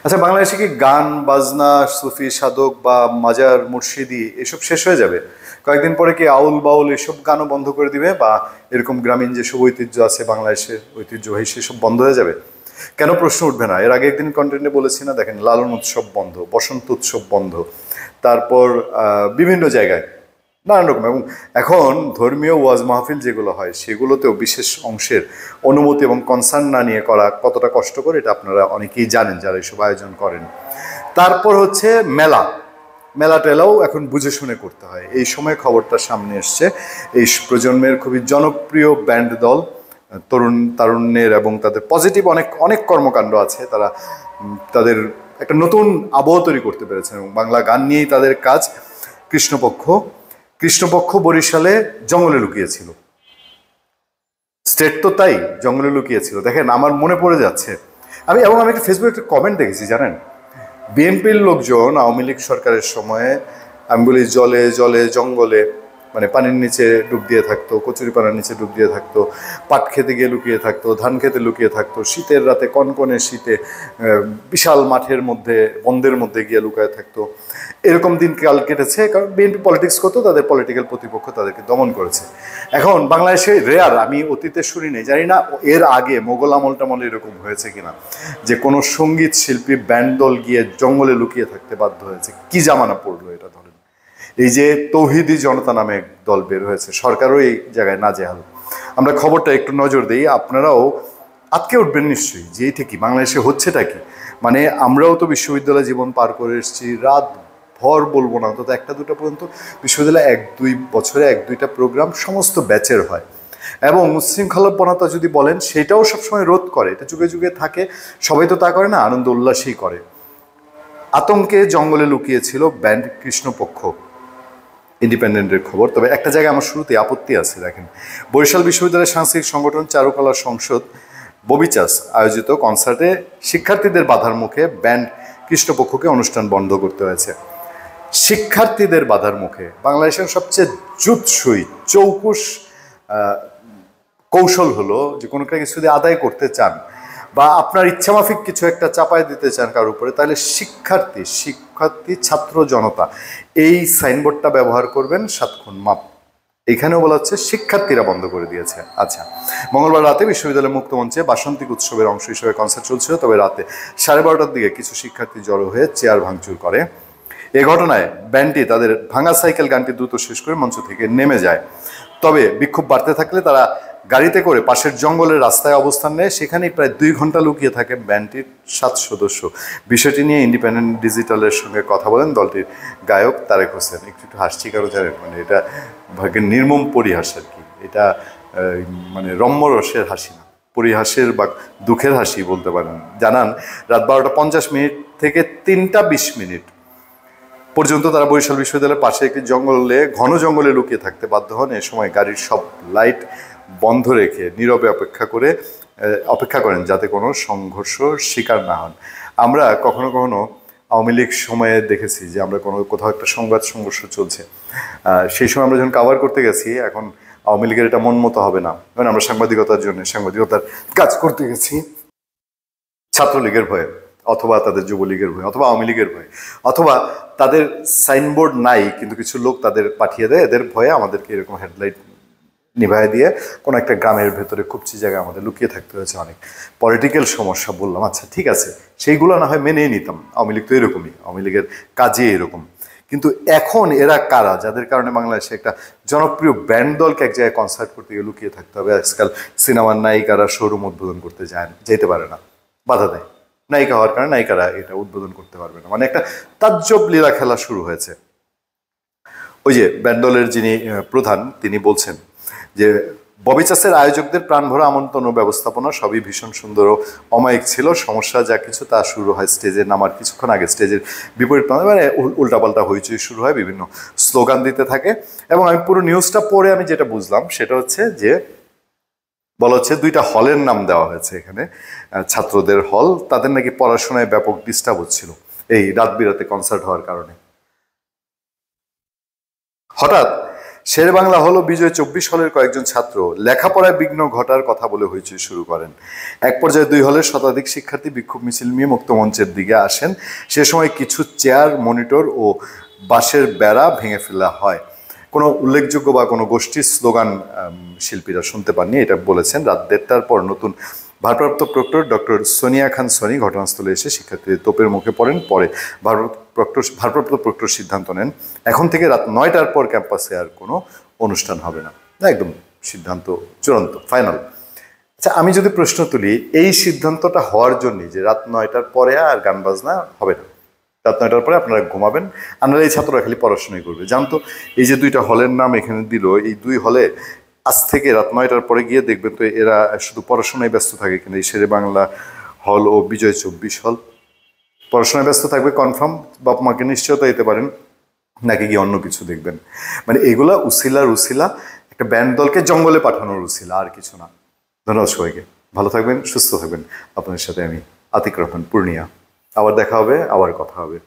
আচ্ছা, বাংলাদেশে কি গান বাজনা সুফি সাধক বা মাজার মুর্শিদি এসব শেষ হয়ে যাবে? কয়েকদিন পরে কি আউল বাউল এসব গানও বন্ধ করে দিবে, বা এরকম গ্রামীণ যেসব ঐতিহ্য আছে বাংলাদেশের ঐতিহ্যবাহী সেসব বন্ধ হয়ে যাবে? কেন প্রশ্ন উঠবে না? এর আগে একদিন কন্টেন্টে বলেছি না, দেখেন লালন উৎসব বন্ধ, বসন্ত উৎসব বন্ধ, তারপর বিভিন্ন জায়গায় নানান রকম। এবং এখন ধর্মীয় ওয়াজ মাহফিল যেগুলো হয় সেগুলোতেও বিশেষ অংশের অনুমতি এবং কনসার্ন না নিয়ে করা কতটা কষ্টকর এটা আপনারা অনেকেই জানেন যারা এইসব আয়োজন করেন। তারপর হচ্ছে মেলা, মেলা টেলাও এখন বুঝে শুনে করতে হয়। এই সময় খবরটা সামনে এসছে, এই প্রজন্মের খুবই জনপ্রিয় ব্যান্ড দল, তরুণ তারুণ্যের এবং তাদের পজিটিভ অনেক অনেক কর্মকাণ্ড আছে। তারা তাদের একটা নতুন আবহ তৈরি করতে পেরেছেন এবং বাংলা গান নিয়েই তাদের কাজ। কৃষ্ণপক্ষ কৃষ্ণপক্ষ বরিশালে জঙ্গলে লুকিয়েছিল, স্টেট তো তাই, জঙ্গলে লুকিয়েছিল। দেখেন আমার মনে পড়ে যাচ্ছে, আমি একটা ফেসবুকে একটা কমেন্ট দেখেছি জানেন, বিএনপির লোকজন আওয়ামী লীগ সরকারের সময়ে আমি বলি জলে জলে জঙ্গলে, মানে পানির নিচে ডুব দিয়ে থাকতো, কচুরি পানার নিচে ডুব দিয়ে থাকতো, পাট খেতে গিয়ে লুকিয়ে থাকতো, ধান খেতে লুকিয়ে থাকতো, শীতের রাতে কনকনে শীতে বিশাল মাঠের মধ্যে বন্ধের মধ্যে গিয়ে লুকিয়ে থাকতো। এরকম দিন কাল কেটেছে, কারণ বিএনপি পলিটিক্স করতো, তাদের পলিটিক্যাল প্রতিপক্ষ তাদেরকে দমন করেছে। এখন বাংলাদেশে রেয়ার, আমি অতীতে শুনি নেই, জানি না এর আগে মোগল আমল টামলে এরকম হয়েছে কিনা, যে কোনো সঙ্গীত শিল্পী ব্যান্ড দল গিয়ে জঙ্গলে লুকিয়ে থাকতে বাধ্য হয়েছে। কি জামানা পড়লো এটা ধরেন। এই যে তৌহিদি জনতা নামে এক দল বের হয়েছে, সরকারও এই জায়গায় নাজেহাল। আমরা খবরটা একটু নজর দিই, আপনারাও আটকে উঠবেন নিশ্চয়ই যে এটা কি বাংলাদেশে হচ্ছেটা কি। মানে আমরাও তো বিশ্ববিদ্যালয় জীবন পার করে এসেছি, রাত ভর বলবো না, অন্তত একটা দুটা পর্যন্ত বিশ্ববিদ্যালয়ে বছরে এক দুইটা প্রোগ্রাম সমস্ত ব্যাচের হয়। এবং উচ্ছৃঙ্খলপনতা যদি বলেন সেটাও সবসময় রোধ করে, এটা যুগে যুগে থাকে। সবাই তো তা করে না, আনন্দ উল্লাসই করে। আতঙ্কে জঙ্গলে লুকিয়েছিল ব্যান্ড কৃষ্ণপক্ষ, ইন্ডিপেন্ডেন্টের খবর। তবে একটা জায়গায় আমার শুরুতে আপত্তি আছে, দেখেন বরিশাল বিশ্ববিদ্যালয়ের সাংস্কৃতিক সংগঠন চারুকলা সংসদ ববিচাস আয়োজিত কনসার্টে শিক্ষার্থীদের বাধার মুখে ব্যান্ড কৃষ্ণপক্ষকে অনুষ্ঠান বন্ধ করতে হয়েছে। শিক্ষার্থীদের বাধার মুখে। বাংলাদেশের সবচেয়ে জুৎসই চৌকুশ কৌশল হলো যে কোনো একটা কিছু যদি আদায় করতে চান বা আপনার ইচ্ছামাফিক কিছু একটা চাপায় দিতে চান কারোর উপরে, তাহলে শিক্ষার্থী ছাত্র জনতা এই সাইনবোর্ডটা ব্যবহার করবেন, 7 খুন মাপ। এখানেও বলা হচ্ছে শিক্ষার্থীরা বন্ধ করে দিয়েছে। আচ্ছা, মঙ্গলবার রাতে বিশ্ববিদ্যালয় মুক্তমঞ্চে বাসন্তিক উৎসবের অংশ হিসেবে কনসার্ট চলছিল, তবে রাতে 12:30টার দিকে কিছু শিক্ষার্থী জড়ো হয়ে চেয়ার ভাঙচুর করে। এ ঘটনায় ব্যান্ডটি তাদের ভাঙা সাইকেল গানটি দ্রুত শেষ করে মঞ্চ থেকে নেমে যায়। তবে বিক্ষোভ বাড়তে থাকলে তারা গাড়িতে করে পাশের জঙ্গলের রাস্তায় অবস্থান নেয়, সেখানেই প্রায় 2 ঘন্টা লুকিয়ে থাকে ব্যান্ডটির 7 সদস্য। বিষয়টি নিয়ে ইন্ডিপেন্ডেন্ট ডিজিটালের সঙ্গে কথা বলেন দলটির গায়ক তারেক হোসেন। একটু হাসছি কারো জানেন, মানে এটা ভাগ্যের নির্মম পরিহাস আর কি। এটা মানে রম্যরসের হাসি না, পরিহাসের বা দুঃখের হাসি বলতে পারেন। জানান রাত 12:50 থেকে 3:20 পর্যন্ত তারা বরিশাল বিশ্ববিদ্যালয়ের পাশে একটি ঘন জঙ্গলে লুকিয়ে থাকতে বাধ্য হন। এ সময় গাড়ির সব লাইট বন্ধ রেখে নীরবে অপেক্ষা করেন যাতে কোনো সংঘর্ষ শিকার না হন। আমরা কখনো কখনো আওয়ামী লীগ সময়ে দেখেছি যে আমরা কোথাও একটা সংঘর্ষ চলছে, সেই সময় আমরা যখন কাভার করতে গেছি, এখন আওয়ামী লীগের এটা মন মতো হবে না, কারণ আমরা সাংবাদিকতার কাজ করতে গেছি ছাত্রলীগের ভয়ে, অথবা তাদের যুবলীগের ভয়ে, অথবা আওয়ামী লীগের ভয়ে, অথবা তাদের সাইনবোর্ড নাই কিন্তু কিছু লোক তাদের পাঠিয়ে দেয়, এদের ভয়ে আমাদেরকে এরকম হেডলাইট নিভায় দিয়ে কোনো একটা গ্রামের ভেতরে খুবচি জায়গায় আমাদের লুকিয়ে থাকতে হয়েছে। অনেক পলিটিক্যাল সমস্যা বললাম, আচ্ছা ঠিক আছে, সেইগুলো না হয় মেনেই নিতাম, আওয়ামী লীগ তো এরকমই, আওয়ামী লীগের কাজে এরকম। কিন্তু এখন এরা কারা যাদের কারণে বাংলাদেশে একটা জনপ্রিয় ব্যান্ড দলকে এক জায়গায় কনসার্ট করতে গিয়ে লুকিয়ে থাকতে হবে? আজকাল সিনেমার নায়িকারা শোরুম উদ্বোধন করতে যেতে পারে না, বাধা দেয়। নায়িকা হওয়ার কারণে নায়িকারা এটা উদ্বোধন করতে পারবে না, মানে একটা তাজ্জব লীলা খেলা শুরু হয়েছে। ওই যে ব্যান্ড দলের যিনি প্রধান তিনি বলছেন যে ববিচাসের আয়োজকদের প্রাণভরা আমন্ত্রণ ও ব্যবস্থাপনা সবই ভীষণ সুন্দর ও অমায়িক ছিল। সমস্যা যা কিছু তা শুরু হয় স্টেজে নামার কিছুক্ষণ আগে। স্টেজের বিপরীত প্রান্তে মানে উল্টাপাল্টা হইচই শুরু হয়, বিভিন্ন স্লোগান দিতে থাকে। এবং আমি পুরো নিউজটা পড়ে আমি যেটা বুঝলাম সেটা হচ্ছে যে বলা হচ্ছে 2টা হলের নাম দেওয়া হয়েছে এখানে, ছাত্রদের হল। তাদের নাকি পড়াশোনায় ব্যাপক ডিস্টার্ব হচ্ছিল এই রাত বিরাতে কনসার্ট হওয়ার কারণে। হঠাৎ শের বাংলা হলো বিজয় 24 হলের কয়েকজন ছাত্র লেখাপড়ায় বিঘ্ন ঘটার কথা বলে হইচই শুরু করেন। এক পর্যায়ে 2 হলের শতাধিক শিক্ষার্থী বিক্ষোভ মিছিল নিয়ে মুক্ত মঞ্চের দিকে আসেন। সে সময় কিছু চেয়ার, মনিটর ও বাঁশের বেড়া ভেঙে ফেলা হয়। কোনো উল্লেখযোগ্য বা কোনো গোষ্ঠীর স্লোগান শিল্পীরা শুনতে পাননি, এটা বলেছেন। রাত 1:30টার পর নতুন ভারপ্রাপ্ত প্রক্টর ডক্টর সোনিয়া খান সনি ঘটনাস্থলে এসে শিক্ষার্থীদের তোপের মুখে পড়েন। পরে ভারপ্রাপ্ত প্রক্টর সিদ্ধান্ত নেন এখন থেকে রাত 9টার পর ক্যাম্পাসে আর কোনো অনুষ্ঠান হবে না। একদম সিদ্ধান্ত চূড়ান্ত, ফাইনাল। আচ্ছা, আমি যদি প্রশ্ন তুলি, এই সিদ্ধান্তটা হওয়ার জন্য যে রাত 9টার পরে আর গান বাজনা হবে না, রাত 9টার পরে আপনারা ঘুমাবেন, আপনারা এই ছাত্ররা খালি পড়াশোনাই করবে। জানতো এই যে 2টা হলের নাম এখানে দিল, এই 2 হলে আজ থেকে রাত 9টার পরে গিয়ে দেখবেন তো এরা শুধু পড়াশোনায় ব্যস্ত থাকে। কিন্তু এই শেরে বাংলা হল ও বিজয় 24 হল পড়াশোনায় ব্যস্ত থাকবে কনফার্ম। বাপ মাকে নিশ্চয়তা দিতে পারেন, নাকি গিয়ে অন্য কিছু দেখবেন। মানে এগুলা উসিলা একটা ব্যান্ড দলকে জঙ্গলে পাঠানোর উসিলা, আর কিছু না। ধন্যবাদ সবাইকে, ভালো থাকবেন, সুস্থ থাকবেন। আপনাদের সাথে আমি আতিক রহমান, পূর্ণিয়া। আবার দেখা হবে, আবার কথা হবে।